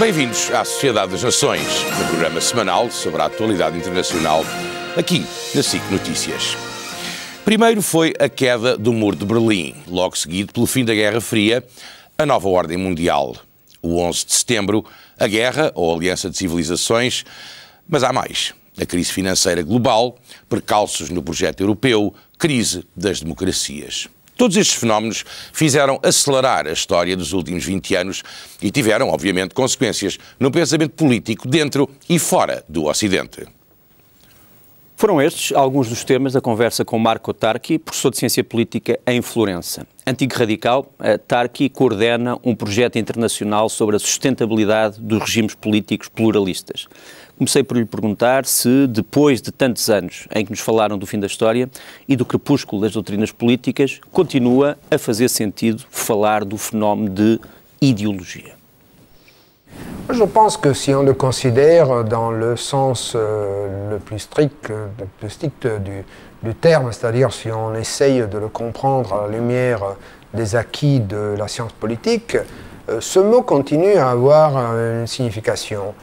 Bem-vindos à Sociedade das Nações, no programa semanal sobre a atualidade internacional, aqui na SIC Notícias. Primeiro foi a queda do Muro de Berlim, logo seguido pelo fim da Guerra Fria, a nova ordem mundial. O 11 de setembro, a guerra ou aliança de civilizações, mas há mais. A crise financeira global, percalços no projeto europeu, crise das democracias. Todos estes fenómenos fizeram acelerar a história dos últimos 20 anos e tiveram, obviamente, consequências no pensamento político dentro e fora do Ocidente. Foram estes alguns dos temas da conversa com Marco Tarqui, professor de Ciência Política em Florença. Antigo radical, Tarqui coordena um projeto internacional sobre a sustentabilidade dos regimes políticos pluralistas. Comecei por lhe perguntar se, depois de tantos anos em que nos falaram do fim da história e do crepúsculo das doutrinas políticas, continua a fazer sentido falar do fenómeno de ideologia. Je pense que si on le considère dans le sens le plus strict du terme, c'est-à-dire si on essaye de le comprendre à la lumière des acquis de la science politique, ce mot continue à avoir une signification.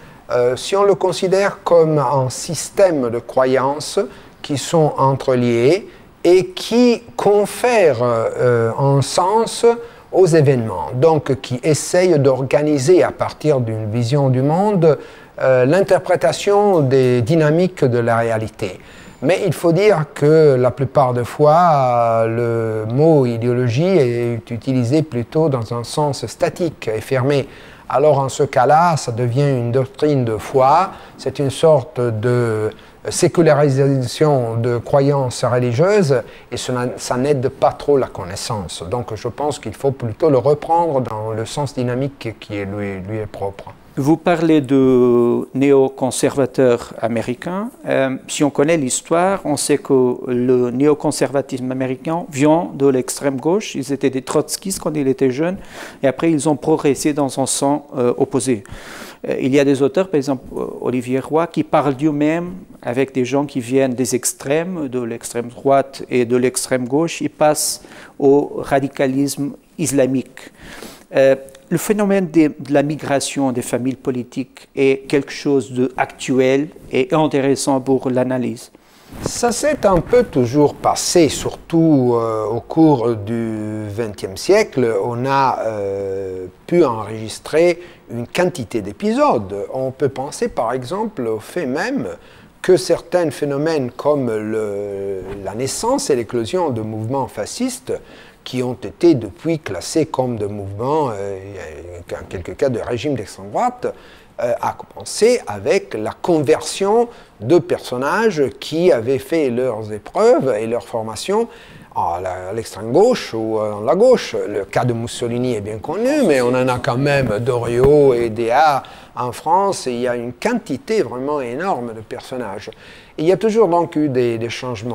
Si on le considère comme un système de croyances qui sont entreliées et qui confèrent un sens aux événements, donc qui essayent d'organiser à partir d'une vision du monde l'interprétation des dynamiques de la réalité. Mais il faut dire que la plupart des fois, le mot idéologie est utilisé plutôt dans un sens statique et fermé. Alors en ce cas-là, ça devient une doctrine de foi, c'est une sorte de sécularisation de croyances religieuses et ça n'aide pas trop la connaissance. Donc je pense qu'il faut plutôt le reprendre dans le sens dynamique qui lui est propre. Vous parlez de néoconservateurs américains. Si on connaît l'histoire, on sait que le néoconservatisme américain vient de l'extrême gauche. Ils étaient des trotskistes quand ils étaient jeunes et après ils ont progressé dans un sens opposé. Il y a des auteurs, par exemple Olivier Roy, qui parlent d'eux-mêmes avec des gens qui viennent des extrêmes, de l'extrême droite et de l'extrême gauche. Ils passent au radicalisme islamique. Le phénomène de la migration des familles politiques est quelque chose d'actuel et intéressant pour l'analyse. Ça s'est un peu toujours passé, surtout au cours du XXe siècle. On a pu enregistrer une quantité d'épisodes. On peut penser par exemple au fait même que certains phénomènes comme la naissance et l'éclosion de mouvements fascistes qui ont été depuis classés comme des mouvements, en quelques cas de régimes d'extrême droite, a commencé avec la conversion de personnages qui avaient fait leurs épreuves et leur formation à l'extrême gauche ou à la gauche. Le cas de Mussolini est bien connu, mais on en a quand même Doriot et Déa en France, et il y a une quantité vraiment énorme de personnages. Et il y a toujours donc eu des changements.